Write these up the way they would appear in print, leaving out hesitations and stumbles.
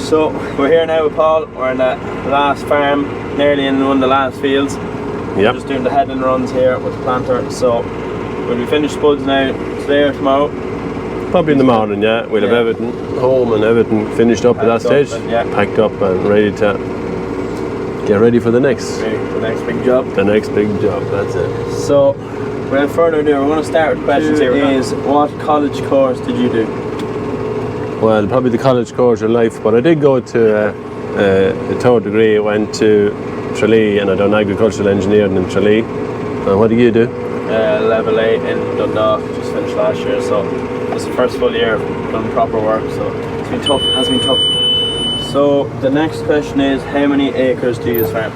So we're here now with Paul. We're in the last farm, nearly in one of the last fields. Yep. We're just doing the heading runs here with the planter. So we'll be finished spuds now today or tomorrow. Probably in the morning, yeah. We'll have everything home and everything finished up at that stage. Packed up and ready to get ready for the next. The next big job. The next big job, that's it. So without further ado, we're going to start with questions here. What college course did you do? Well, probably the college course of life, but I did go to a third degree. I went to Tralee and I done agricultural engineering in Tralee. And what did you do? Level 8 in Dundalk, just finished last year, so it's the first full year of done proper work, so it's been tough, has been tough. So the next question is, how many acres do you farm?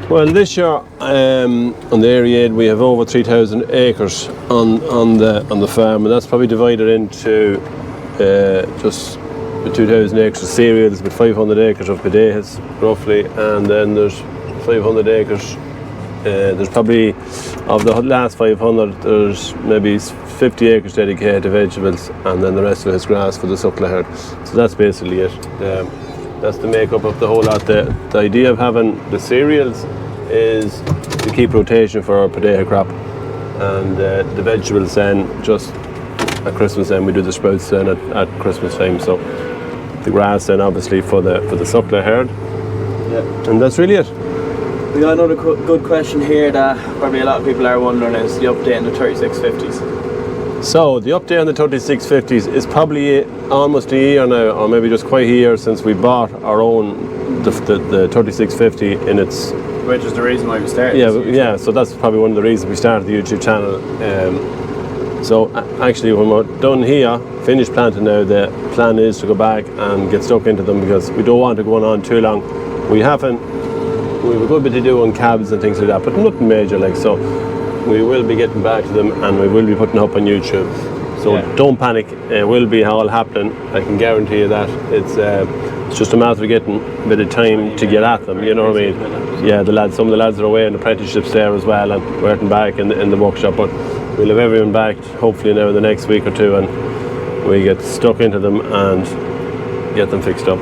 Well, this year on the area we have over 3,000 acres on the farm, and that's probably divided into just 2,000 acres of cereals, with 500 acres of potatoes roughly, and then there's 500 acres. There's probably, of the last 500, there's maybe 50 acres dedicated to vegetables, and then the rest of it is grass for the suckler herd. So that's basically it. That's the makeup of the whole lot. The idea of having the cereals is to keep rotation for our potato crop, and the vegetables then just at Christmas then we do the sprouts then at Christmas time. So the grass then obviously for the suckler herd. Yeah. And that's really it. We got another good question here that probably a lot of people are wondering, is the update on the 3650s. So the update on the 3650s is probably almost a year now, or maybe just quite a year since we bought our own the 3650 in its. Which is the reason why we started. Yeah. So that's probably one of the reasons we started the YouTube channel. So actually, when we're done here, finished planting now, the plan is to go back and get stuck into them, because we don't want to go on too long. We have a good bit to do on cabs and things like that, but nothing major, like, so we will be getting back to them and we will be putting up on YouTube. So don't panic, it will be all happening. I can guarantee you that. It's just a matter of getting a bit of time to get at them, you know what I mean? Yeah, some of the lads are away in apprenticeships there as well, and we're getting back in the workshop, but we'll have everyone back hopefully now in the next week or two, and we get stuck into them and get them fixed up.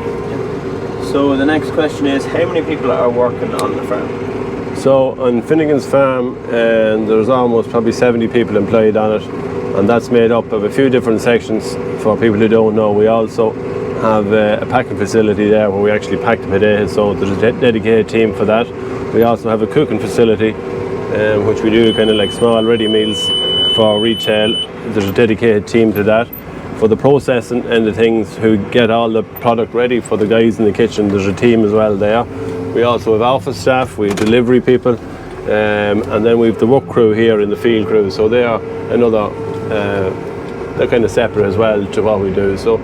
So the next question is, how many people are working on the farm? So on Finnegan's farm, and there's almost probably 70 people employed on it, and that's made up of a few different sections. For people who don't know, we also have a packing facility there where we actually pack the potatoes, so there's a dedicated team for that. We also have a cooking facility, which we do kind of like small ready meals for retail. There's a dedicated team to that. For the processing and the things who get all the product ready for the guys in the kitchen, there's a team as well there. We also have office staff, we have delivery people, and then we have the work crew here in the field crew, so they are another, they're kind of separate as well to what we do. So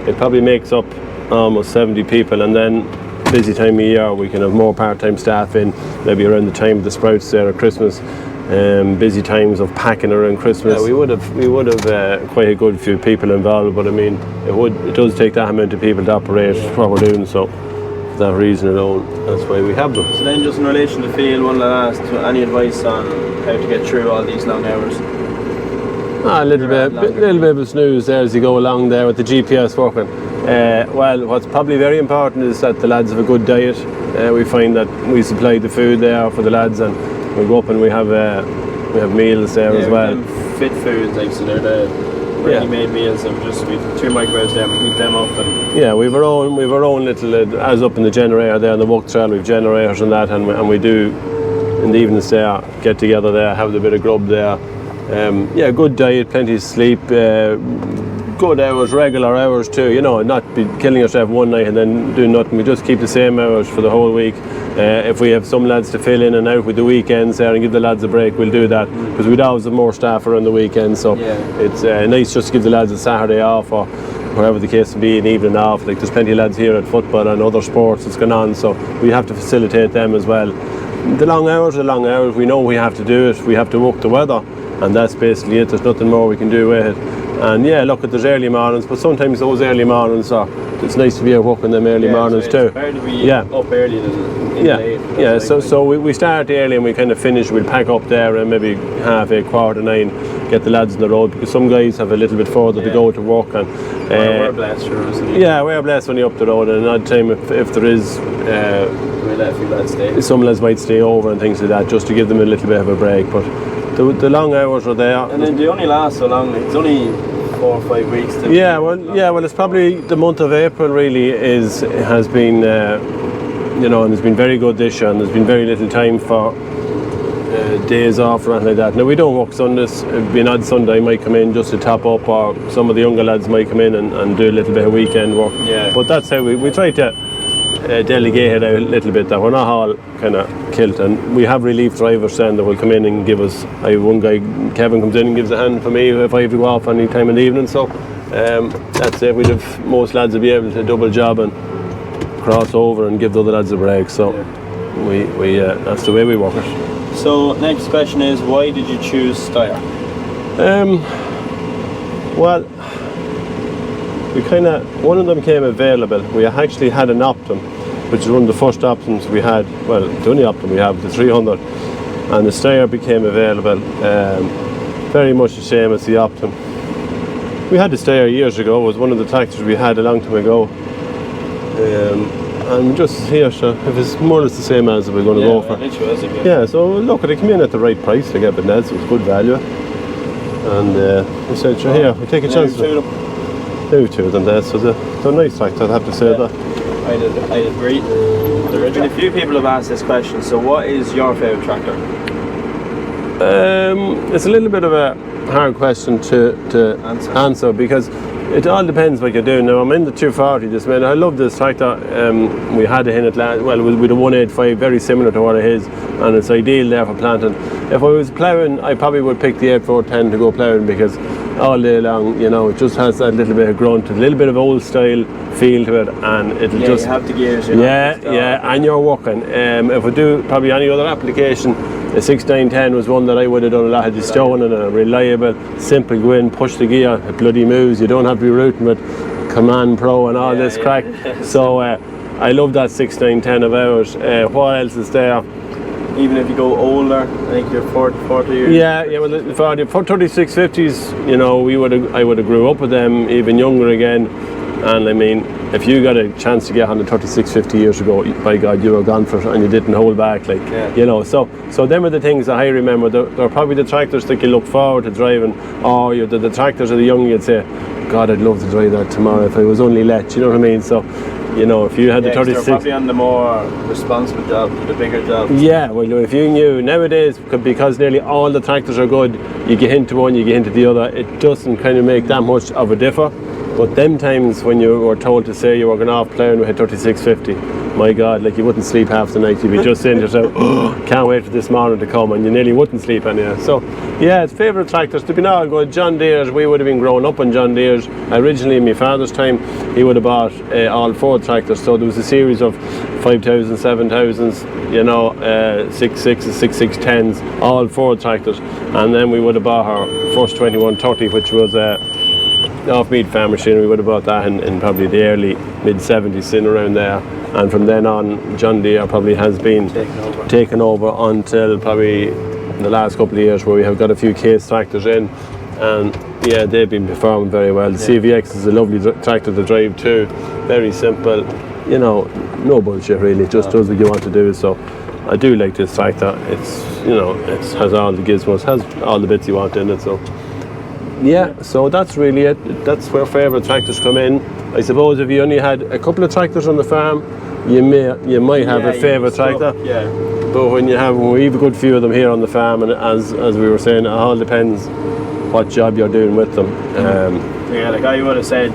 it probably makes up almost 70 people, and then busy time of year we can have more part-time staff in, maybe around the time of the sprouts there at Christmas. Busy times of packing around Christmas. Yeah, we would have quite a good few people involved, but I mean it does take that amount of people to operate what we're doing, so for that reason alone, that's why we have them. So then, just in relation to the field, one last, any advice on how to get through all these long hours? A little bit of snooze there as you go along there with the GPS working. Well, what's probably very important is that the lads have a good diet. We find that we supply the food there for the lads, and we go up and we have meals there as well. Fit foods, like, so they're the ready-made meals, and we have 2 microwaves there, and we heat them up. And yeah, we've our own little, as up in the generator there in the work trail, we've generators and that, and we do in the evenings there get together there, have a bit of grub there. Yeah, good diet, plenty of sleep, good hours, regular hours too, you know, not be killing yourself one night and then doing nothing. We just keep the same hours for the whole week. If we have some lads to fill in and out with the weekends there and give the lads a break, we'll do that, because we'd always have more staff around the weekend, so it's nice just to give the lads a Saturday off, or whatever the case may be, an evening off. Like, there's plenty of lads here at football and other sports that's going on, so we have to facilitate them as well. The long hours are long hours, we know we have to do it, we have to work the weather, and that's basically it. There's nothing more we can do with it. And yeah, look, there's early mornings, but sometimes those early mornings it's nice to be out working them early mornings too. It's better to be up early than in late. Yeah, so we start early and we kind of finish, we'll pack up there and maybe 9:30, get the lads on the road, because some guys have a little bit further to go to work. And we're blessed, we're blessed when you're up the road, and at time if there is we let a few lads stay. Some lads might stay over and things like that, just to give them a little bit of a break. But the long hours are there. And then they only last so long. It's only 4 or 5 weeks. Well, it's probably the month of April really has been, and it's been very good this year, and there's been very little time for days off or anything like that. Now we don't work Sundays. It'd be an odd Sunday might come in just to top up, or some of the younger lads might come in and do a little bit of weekend work. Yeah. But that's how we try to delegate it out a little bit, that we're not all kind of kilt, and we have relief drivers then that will come in and give us. I have one guy, Kevin, comes in and gives a hand for me if I have to go off any time in the evening. So that's it. We'd have most lads will be able to double job and cross over and give the other lads a break. So we that's the way we work it. So next question is, why did you choose Steyr? Well, we one of them came available. We actually had an Optum, which is one of the first Optums we had. Well, the only Optum we have, the 300, and the Steyr became available. Very much the same as the Optum. We had the Steyr years ago. It was one of the tractors we had a long time ago. And just here, so if it's more or less the same as we're going to go for. Yeah, so look, they came in at the right price to get Neds. It was good value. And we said, sure, here, we take a chance. There two of them there, so they're nice tractors, I'd have to say that. I'd agree. There's been a few people have asked this question, so what is your favourite tractor? It's a little bit of a hard question to answer, because it all depends what you're doing. Now I'm in the 240 this minute. I love this tractor. We had it in it with a 185, very similar to what it is, and it's ideal there for planting. If I was ploughing, I probably would pick the 8410 to go ploughing, because all day long, it just has that little bit of grunt, a little bit of old style feel to it, and it'll just... you have the gears. And you're working. If we do probably any other application, the 6910 was one that I would have done a lot of the stone, and a reliable, simple, go in, push the gear, it bloody moves. You don't have to be rooting with Command Pro and all this crack. So I love that 6910 of ours. What else is there? Even if you go older, I think you're 40 years. Yeah, well, for 3650s, I would have grew up with them, even younger again. And I mean, if you got a chance to get on the 3650 years ago, by God, you were gone for it, and you didn't hold back, So them are the things that I remember. They're probably the tractors that you look forward to driving, or the tractors of the young, you'd say, God, I'd love to drive that tomorrow if I was only let, you know what I mean? So, if you had the 36... They're probably on the more responsible jobs, the bigger jobs. Yeah, well, if you knew, nowadays, because nearly all the tractors are good, you get into one, you get into the other, it doesn't kind of make that much of a differ. But them times when you were told to say you were going off ploughing with a 3650, my God, you wouldn't sleep half the night. You'd be just saying to yourself, can't wait for this morning to come, and you nearly wouldn't sleep anyway. So, yeah, it's favourite tractors. To be all good, John Deere's, we would have been growing up on John Deere's. Originally, in my father's time, he would have bought all four tractors. So there was a series of 5000s, 7000s, 66s, 6610s, all four tractors. And then we would have bought our first 2130, which was off-meat farm machine. We would have bought that in probably the early mid-70s, in around there. And from then on, John Deere probably has been taken over until probably the last couple of years, where we have got a few case tractors in, and yeah, they've been performing very well. The CVX is a lovely tractor to drive too, very simple, no bullshit really, it just does what you want to do. So I do like this tractor. It's it has all the gizmos, has all the bits you want in it. So yeah, so that's really it. That's where favourite tractors come in. I suppose if you only had a couple of tractors on the farm, you might have a favourite tractor. Yeah. But when we have a good few of them here on the farm, and as we were saying, it all depends what job you're doing with them. I would have said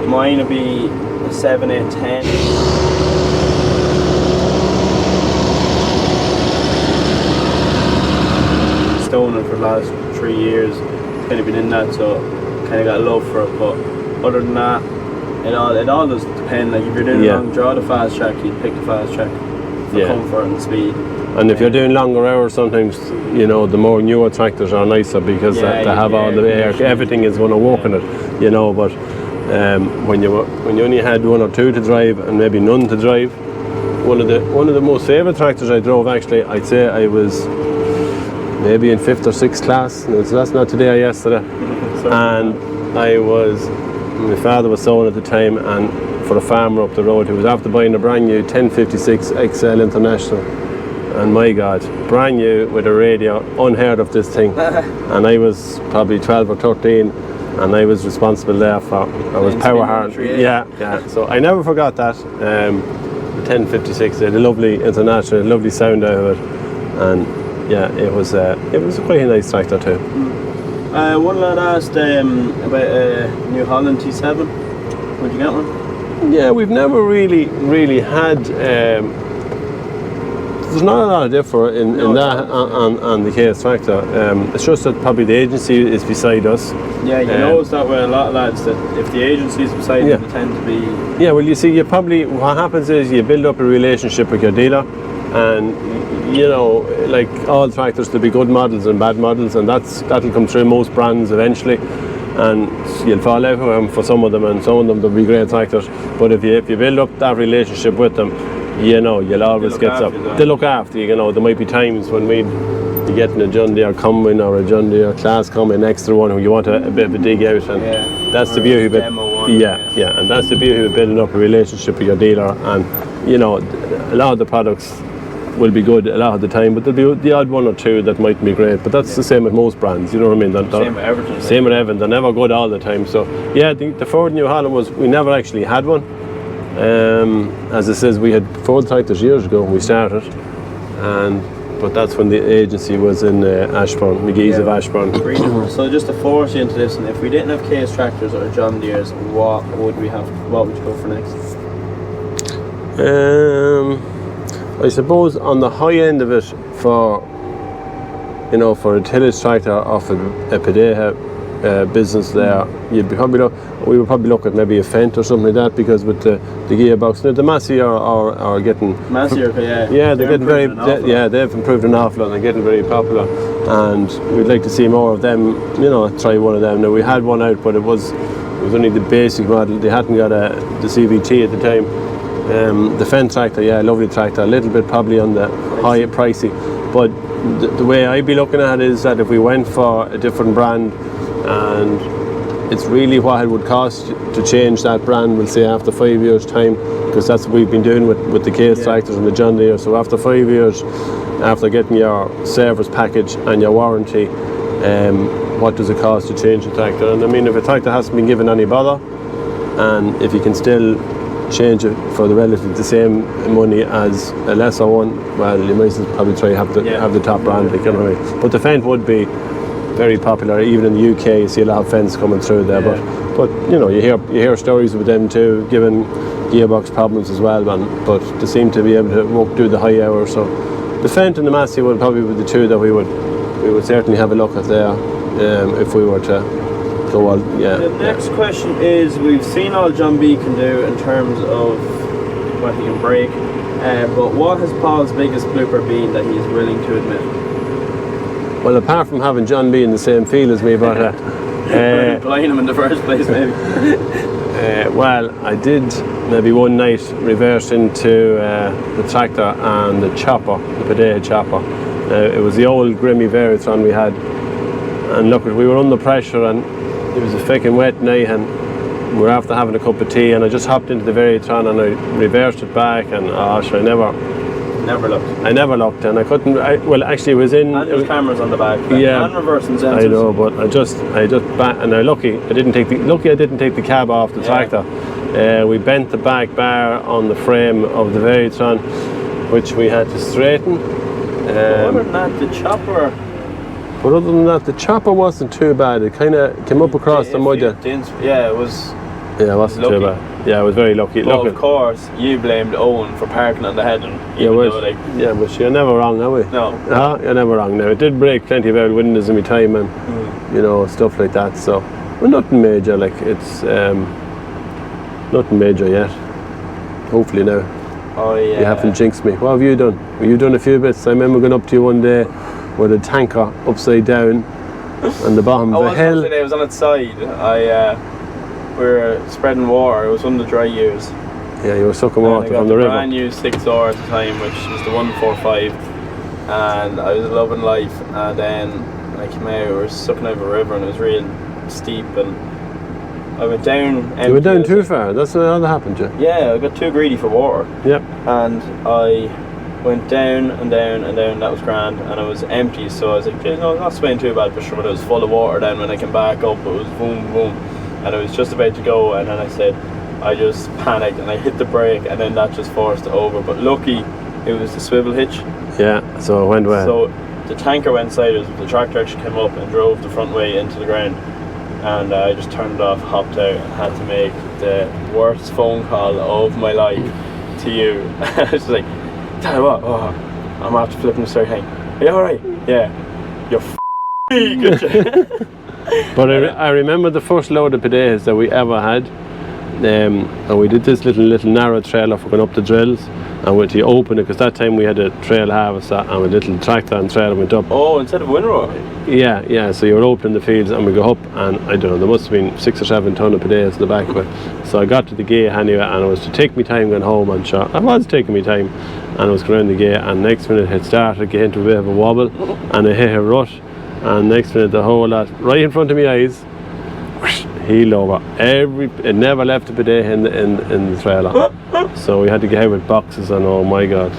mine would be a 7, 8, 10. Stoning for the last 3 years. Kind of been in that, so kind of got love for it. But other than that, it all does depend. If you're doing a long draw, the fast track, you'd pick the fast track for comfort and speed. And if you're doing longer hours, sometimes, you know, the more newer tractors are nicer because they have all the air, everything is going to work in it, you know. But when you only had one or two to drive and maybe none to drive, one of the most favourite tractors I drove, actually, I'd say I was maybe in 5th or 6th class. So that's not today or yesterday. And my father was sewing at the time, and for a farmer up the road who was after buying a brand new 1056 XL International, and my God, brand new with a radio, unheard of this thing. And I was probably 12 or 13, and I was responsible there for, I was power hard. Yeah. So I never forgot that. The 1056, it had a lovely International, a lovely sound out of it, and yeah, it was quite a nice tractor too. One lad asked about a New Holland T7. Would you get one? Yeah, we've never really had. There's not a lot of difference in that on the KS tractor. It's just that probably the agency is beside us. Yeah, you notice that with a lot of lads, that if the agency is beside them, they tend to be... Yeah, well, you see, what happens is you build up a relationship with your dealer, and you know, like all tractors, there'll be good models and bad models, and that'll come through most brands eventually, and you'll fall out with them for some of them, and some of them there'll be great tractors. But if you build up that relationship with them, you know, you'll always get some. They look after you. You know, there might be times when we'd be getting a John Deere Combine or a John Deere Class Combine, an extra one, where you want a bit of a dig out, and that's the beauty of it. And that's the beauty of building up a relationship with your dealer. And you know, a lot of the products will be good a lot of the time, but there'll be the odd one or two that mightn't be great. But that's the same with most brands. You know what I mean? Same with everything. Same with everything. They're never good all the time. So yeah, the Ford New Holland we never actually had one. As it says, we had Ford tractors years ago when we started, but that's when the agency was in Ashbourne, McGee's of Ashbourne. So just to force you into this, and if we didn't have KS tractors or John Deere's, what would we have? What would you go for next? I suppose on the high end of it, for a tillage tractor off a Padeha business there, we would probably look at maybe a Fendt or something like that, because with the gearbox, the Massey are getting they're getting very they've improved an awful lot, and they're getting very popular, and we'd like to see more of them. You know, try one of them. Now we had one out, but it was only the basic model. They hadn't got the CVT at the time. The Fendt tractor, lovely tractor, a little bit probably on the high pricey, but the way I'd be looking at it is that if we went for a different brand, and it's really what it would cost to change that brand, we'll say after 5 years time, because that's what we've been doing with the KS tractors and the John Deere. So after 5 years, after getting your service package and your warranty, what does it cost to change the tractor? And I mean, if a tractor hasn't been given any bother, and if you can still change it for the relatively the same money as a lesser one, well, you might as well probably try have the top brand, like, you know what I mean? But the Fendt would be very popular. Even in the UK, you see a lot of Fendts coming through there. But you know, you hear stories with them too, given gearbox problems as well. But they seem to be able to do the high hours. So the Fendt and the Massey would probably be the two that we would certainly have a look at there, if we were to go on. Yeah. The next question is: we've seen all John B can do in terms of what he can break, but what has Paul's biggest blooper been that he is willing to admit? Well, apart from having John B in the same field as me, but playing him in the first place, maybe. Well, I did maybe one night reverse into the tractor and the chopper, the Padeha chopper. It was the old Grimmy Veritron we had, and look, we were under pressure, and it was a fucking wet night, and we were after having a cup of tea, and I just hopped into the Veritron and I reversed it back, and I never looked, and I couldn't. Well, actually, it was in. And there's cameras on the back. Yeah, and reversing sensors. I know, but I just and I didn't take the cab off the tractor. We bent the back bar on the frame of the Veritron, which we had to straighten. Other than that, the chopper. But other than that, the chopper wasn't too bad. It kind of came up across the mud. Yeah, it was. Yeah, it wasn't too bad. Yeah, I was very lucky. Well, of course, you blamed Owen for parking on the heading. But you're never wrong, are we? No. You're never wrong. Now, it did break plenty of out windows in my time, and you know, stuff like that. So, well, nothing major. Like, it's nothing major yet. Hopefully now. You haven't jinxed me. What have you done? Well, you've done a few bits. I remember going up to you one day with a tanker upside down on the bottom of a hill. I was on its side. We were spreading water. It was one of the dry years. Yeah, you were sucking water from the river. I got the brand new 6R at the time, which was the 145, and I was loving life. And then when I came out, we were sucking out of a river, and it was real steep, and I went down. You went down too far. That's what happened to you. Yeah, I got too greedy for water. Yep. And I went down and down and down. That was grand, and it was empty. So I was like, no, it's not swaying too bad. But sure, when it was full of water, then when I came back up, it was boom, boom, and I was just about to go, and then I said, I just panicked and I hit the brake, and then that just forced it over. But lucky, it was the swivel hitch. Yeah. So it went well. So the tanker went sideways. The tractor actually came up and drove the front way into the ground. And I just turned it off, hopped out, and had to make the worst phone call of my life to you. I was like, tell you what, I'm after flipping the start hang. Are you alright? Yeah. You're good. But I remember the first load of pedales that we ever had, and we did this little narrow trailer for going up the drills, and when you open it, because that time we had a trail harvester and a little tractor and trailer went up. Oh, instead of windrow? Yeah, so you were opening the fields and we go up, and I don't know, there must have been 6 or 7 ton of pedales in the back of it. So I got to the gate anyway, and it was to take me time going home, and sure, I was taking me time, and I was going around the gate, and next minute it started getting into a bit of a wobble, and I hit a rut, and next minute the whole lot, right in front of my eyes, heel over. It never left a pedal in the trailer. So we had to get out with boxes, and oh my god.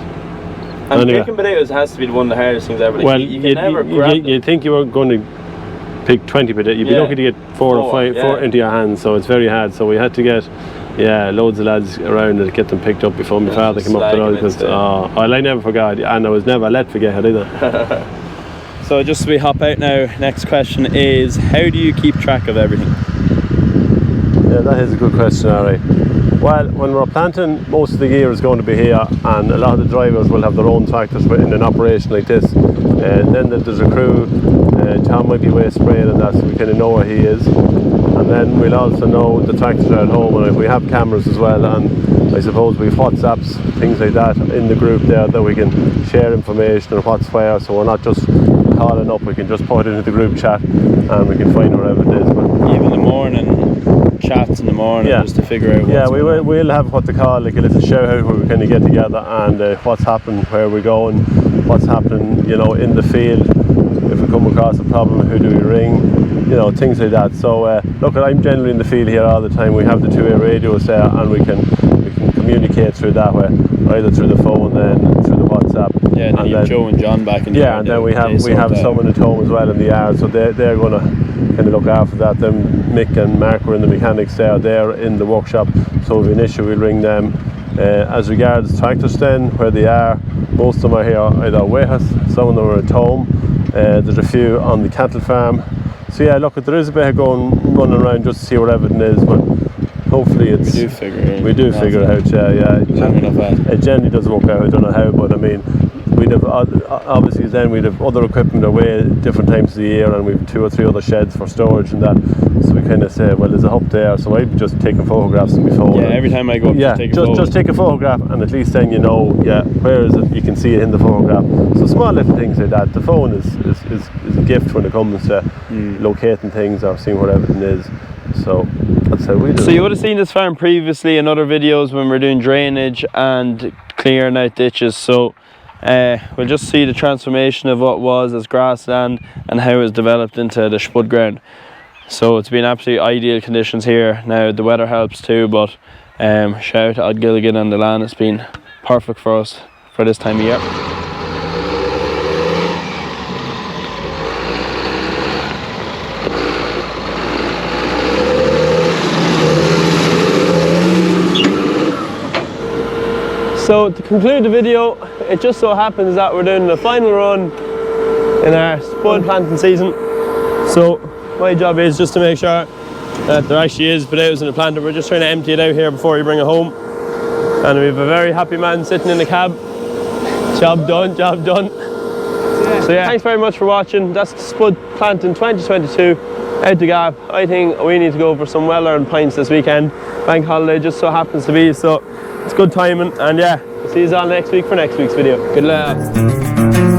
And anyway, picking potatoes has to be one of the hardest things ever. Like, well, you can never grab them. You'd think you were going to pick 20 potatoes. You'd be lucky to get 4 or 5 into your hands, so it's very hard. So we had to get loads of lads around to get them picked up before my father came up to us, because I never forgot, and I was never let forget it either. So just as we hop out now, next question is, how do you keep track of everything? Yeah, that is a good question, alright. Well, when we're planting, most of the gear is going to be here, and a lot of the drivers will have their own tractors in an operation like this. Then there's a crew, Tom might be away spraying and that, so we kind of know where he is. And then we'll also know the tractors are at home, and if we have cameras as well, and I suppose we have WhatsApps, things like that in the group there that we can share information on what's where, so we're not just calling up, we can just put it into the group chat and we can find wherever it is. But even the morning chats in the morning, just to figure out what's we'll have what they call like a little shout out where we kind of get together, and what's happening, where we're going, what's happening, in the field. If we come across a problem, who do we ring, things like that. So look, I'm generally in the field here all the time. We have the 2-way radios there, and we can communicate through that way, either through the phone, then through the WhatsApp. Yeah, and then you have Joe and John back in the yard. And then we have someone at home as well in the yard, so they're going to kind of look after that. Then Mick and Mark were in the mechanics there, they're in the workshop, so if we have an issue we'll ring them. As regards tractors then, where they are, most of them are here either with us, some of them are at home, there's a few on the Cathal farm. So yeah, look, there is a bit of running around just to see where everything is, but hopefully we do figure it out. It generally does work out. I don't know how, but I mean, we'd have obviously then we'd have other equipment away at different times of the year, and we've 2 or 3 other sheds for storage and that. So we kind of say, well, there's a hub there, so I'd be just taking photographs on my phone. Yeah, every time I go up, just take a photograph, and at least then where is it? You can see it in the photograph. So small little things like that. The phone is a gift when it comes to locating things or seeing where everything is. So that's how we do it. So you would have seen this farm previously in other videos when we're doing drainage and clearing out ditches. So we'll just see the transformation of what was as grassland and how it's developed into the spud ground. So it's been absolutely ideal conditions here. Now the weather helps too, but shout out to Odd Gilligan and the land. It's been perfect for us for this time of year. So to conclude the video, it just so happens that we're doing the final run in our spud planting season. So my job is just to make sure that there actually is potatoes in the planter. We're just trying to empty it out here before you bring it home. And we have a very happy man sitting in the cab. Job done, job done. So yeah, thanks very much for watching. That's the Spud Planting 2022 out the gap. I think we need to go for some well-earned pints this weekend. Bank holiday just so happens to be, so it's good timing. And yeah, See you all next week for next week's video. Good luck.